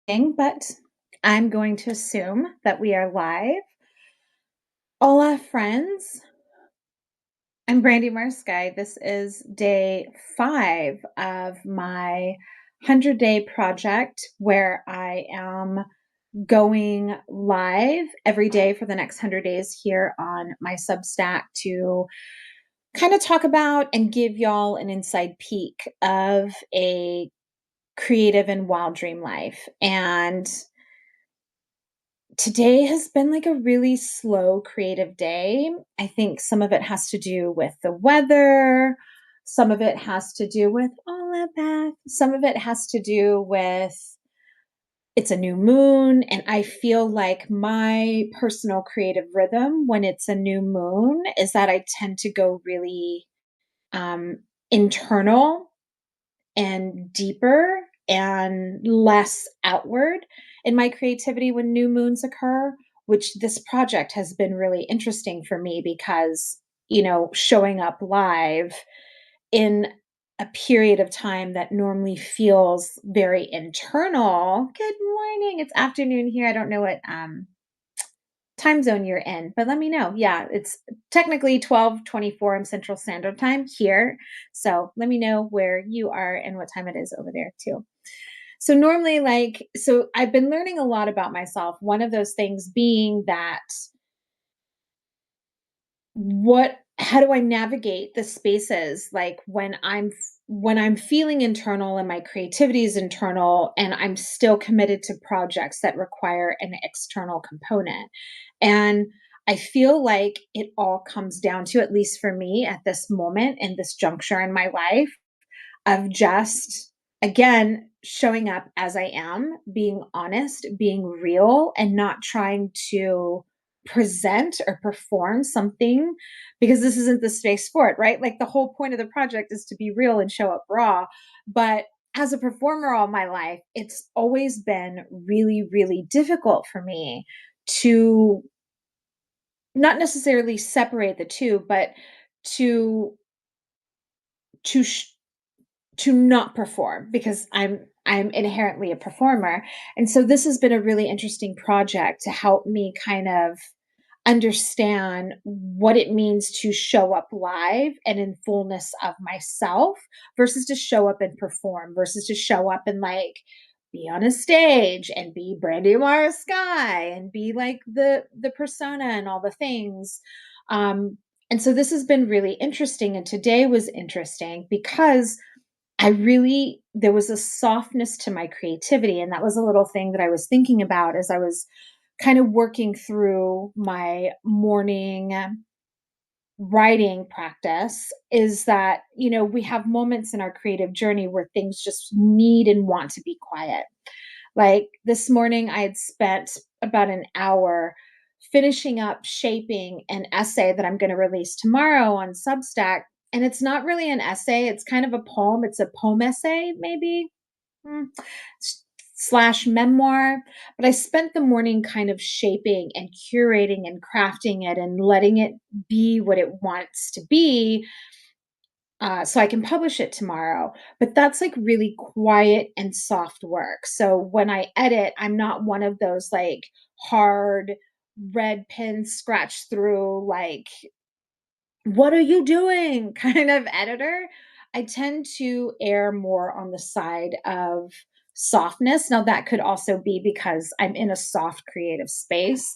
But I'm going to assume that we are live. Hola, friends. I'm Brandy Marsky. This is day 5 of my 100-day project where I am going live every day for the next 100 days here on my Substack to kind of talk about and give y'all an inside peek of a creative and wild dream life. And today has been like a really slow creative day. I think some of it has to do with the weather. Some of it has to do with all of that. Some of it has to do with it's a new moon. And I feel like my personal creative rhythm when it's a new moon is that I tend to go really um, internal and deeper and less outward in my creativity when new moons occur, which this project has been really interesting for me because, showing up live in a period of time that normally feels very internal. Good morning. It's afternoon here. I don't know what time zone you're in, but let me know. Yeah, it's technically 12:24. I'm Central Standard Time here. So let me know where you are and what time it is over there too. So normally so I've been learning a lot about myself. One of those things being that how do I navigate the spaces like when I'm feeling internal and my creativity is internal and I'm still committed to projects that require an external component. And I feel like it all comes down to, at least for me at this moment in this juncture in my life, of just again showing up as I am, being honest, being real, and not trying to present or perform something because this isn't the space for it, right? Like the whole point of the project is to be real and show up raw. But as a performer all my life, it's always been really, really difficult for me to not necessarily separate the two, but to to sh- to not perform because I'm inherently a performer. And so this has been a really interesting project to help me kind of understand what it means to show up live and in fullness of myself versus to show up and perform versus to show up and be on a stage and be Brandy Mara Sky and be like the persona and all the things. Um and so this has been really interesting, and today was interesting because there was a softness to my creativity. And that was a little thing that I was thinking about as I was kind of working through my morning writing practice is that, we have moments in our creative journey where things just need and want to be quiet. Like this morning, I had spent about an hour finishing up shaping an essay that I'm going to release tomorrow on Substack. And it's not really an essay, it's kind of a poem. It's a poem essay, maybe. Mm, slash memoir. But I spent the morning kind of shaping and curating and crafting it and letting it be what it wants to be, so I can publish it tomorrow. But that's like really quiet and soft work. So when I edit, I'm not one of those like hard red pen scratch through, like, what are you doing kind of editor. I tend to err more on the side of softness. Now, that could also be because I'm in a soft creative space.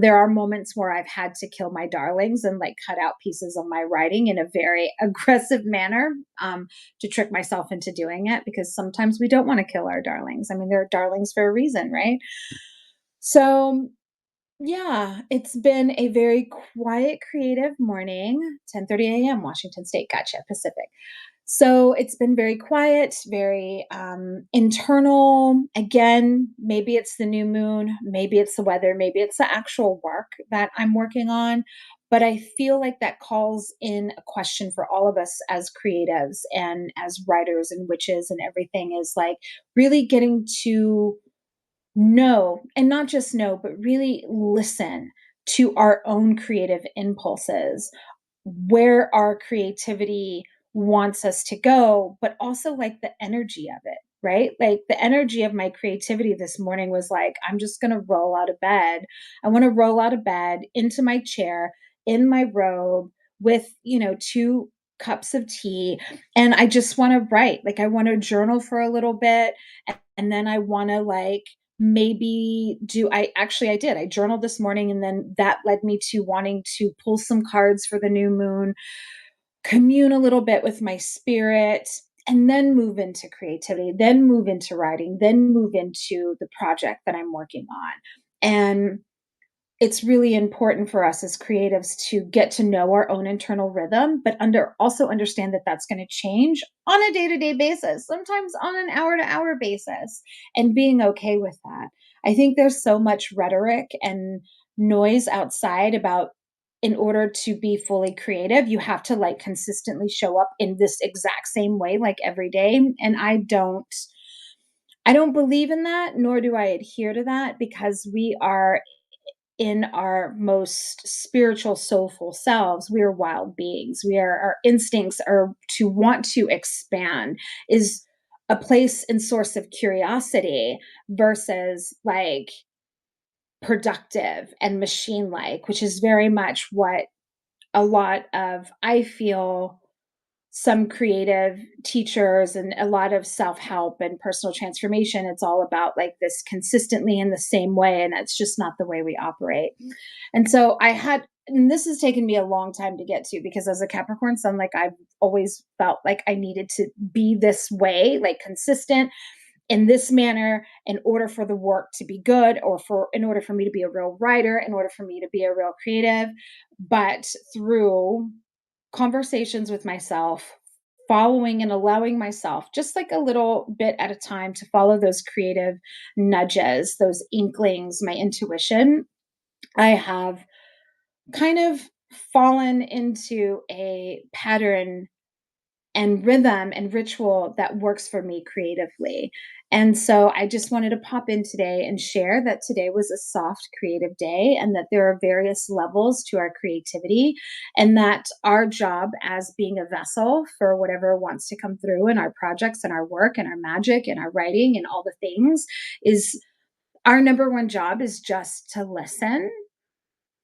There are moments where I've had to kill my darlings and like cut out pieces of my writing in a very aggressive manner, to trick myself into doing it because sometimes we don't want to kill our darlings. I mean, they're darlings for a reason, right? So, yeah, it's been a very quiet, creative morning, 10:30 a.m. Washington State. Gotcha, Pacific. So it's been very quiet, very internal. Again, maybe it's the new moon, maybe it's the weather, maybe it's the actual work that I'm working on. But I feel like that calls in a question for all of us as creatives and as writers and witches and everything, is like really getting to know, and not just know, but really listen to our own creative impulses, where our creativity wants us to go, but also like the energy of it. right? Like the energy of my creativity this morning was like, I'm just going to roll out of bed. I want to roll out of bed into my chair in my robe with, 2 cups of tea. And I just want to write. Like, I want to journal for a little bit. And then I want to, like, maybe I did. I journaled this morning, and then that led me to wanting to pull some cards for the new moon, commune a little bit with my spirit, and then move into creativity, then move into writing, then move into the project that I'm working on. And it's really important for us as creatives to get to know our own internal rhythm, but also understand that that's going to change on a day-to-day basis, sometimes on an hour-to-hour basis, and being okay with that. I think there's so much rhetoric and noise outside about, in order to be fully creative, you have to like consistently show up in this exact same way like every day, and I don't believe in that, nor do I adhere to that, because we are in our most spiritual, soulful selves. We are wild beings. Our instincts are to want to expand, is a place and source of curiosity versus like productive and machine like, which is very much what a lot of, I feel, some creative teachers and a lot of self-help and personal transformation, it's all about like this consistently in the same way, and that's just not the way we operate. And so and this has taken me a long time to get to, because as a Capricorn sun, like I've always felt like I needed to be this way, like consistent in this manner, in order for the work to be good, or in order for me to be a real writer, in order for me to be a real creative. But through conversations with myself, following and allowing myself just like a little bit at a time to follow those creative nudges, those inklings, my intuition, I have kind of fallen into a pattern and rhythm and ritual that works for me creatively. And so I just wanted to pop in today and share that today was a soft creative day, and that there are various levels to our creativity, and that our job as being a vessel for whatever wants to come through in our projects and our work and our magic and our writing and all the things is, our number one job is just to listen,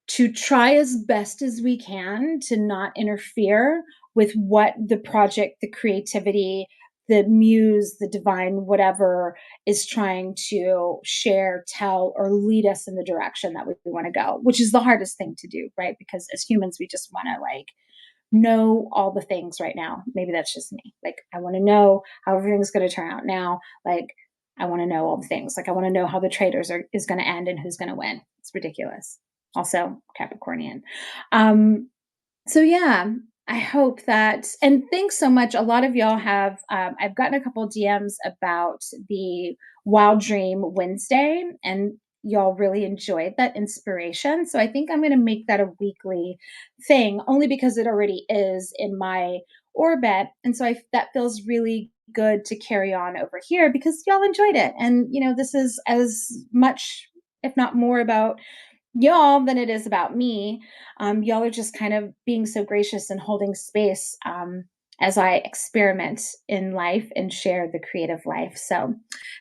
to try as best as we can to not interfere with what the project, the creativity, the muse, the divine, whatever is trying to share, tell, or lead us in the direction that we want to go, which is the hardest thing to do, right? Because as humans, we just want to like know all the things right now. Maybe that's just me. Like, I want to know how everything's going to turn out now. Like, I want to know all the things. Like, I want to know how the traders is going to end and who's going to win. It's ridiculous. Also Capricornian. Um, so yeah, I hope that, and thanks so much. A lot of y'all have, I've gotten a couple DMs about the Wild Dream Wednesday, and y'all really enjoyed that inspiration. So I think I'm going to make that a weekly thing, only because it already is in my orbit. And so that feels really good to carry on over here because y'all enjoyed it. And, this is as much, if not more, about y'all than it is about me. Y'all are just kind of being so gracious and holding space, as I experiment in life and share the creative life. So,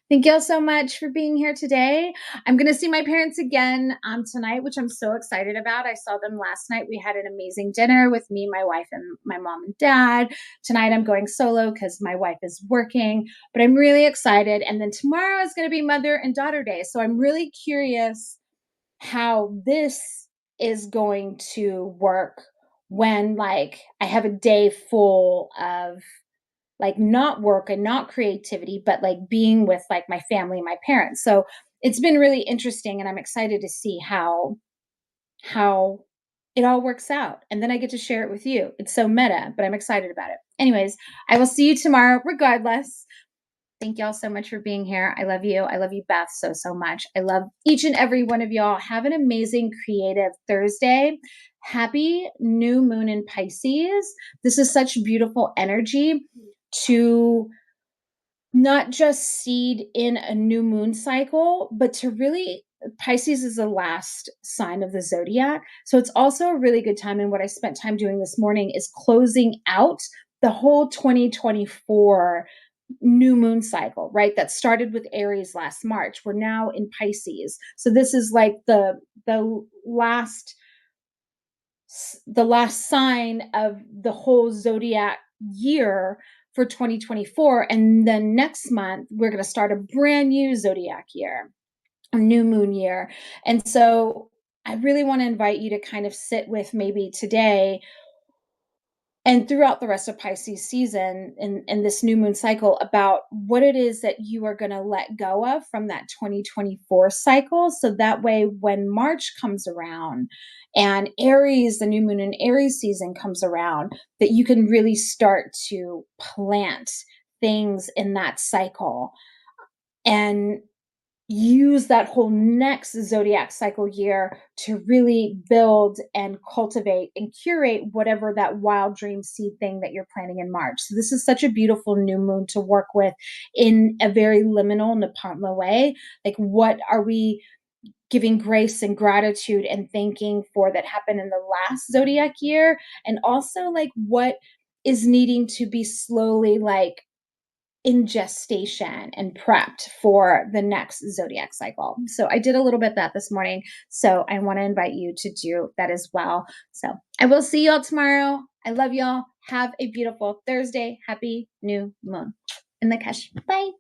thank y'all so much for being here today. I'm going to see my parents again tonight, which I'm so excited about. I saw them last night. We had an amazing dinner with me, my wife, and my mom and dad. Tonight, I'm going solo because my wife is working, but I'm really excited. And then tomorrow is going to be Mother and Daughter Day. So, I'm really curious how this is going to work when like I have a day full of like not work and not creativity, but like being with like my family and my parents. So it's been really interesting, and I'm excited to see how it all works out. And then I get to share it with you. It's so meta, but I'm excited about it. Anyways, I will see you tomorrow regardless. Thank y'all so much for being here. I love you. I love you, Beth, so, so much. I love each and every one of y'all. Have an amazing creative Thursday. Happy new moon in Pisces. This is such beautiful energy to not just seed in a new moon cycle, but to really, Pisces is the last sign of the zodiac. So it's also a really good time. And what I spent time doing this morning is closing out the whole 2024 new moon cycle, right? That started with Aries last March. We're now in Pisces. So this is like the last the last sign of the whole zodiac year for 2024, and then next month we're going to start a brand new zodiac year, a new moon year. And so I really want to invite you to kind of sit with maybe today and throughout the rest of Pisces season and this new moon cycle about what it is that you are going to let go of from that 2024 cycle. So that way, when March comes around and Aries, the new moon in Aries season comes around, that you can really start to plant things in that cycle and use that whole next zodiac cycle year to really build and cultivate and curate whatever that wild dream seed thing that you're planting in March. So this is such a beautiful new moon to work with in a very liminal Napatma way. Like, what are we giving grace and gratitude and thanking for that happened in the last zodiac year? And also, like, what is needing to be slowly, like, in gestation and prepped for the next zodiac cycle. So I did a little bit of that this morning. So I want to invite you to do that as well. So I will see y'all tomorrow. I love y'all. Have a beautiful Thursday. Happy new moon. In the Kesh. Bye.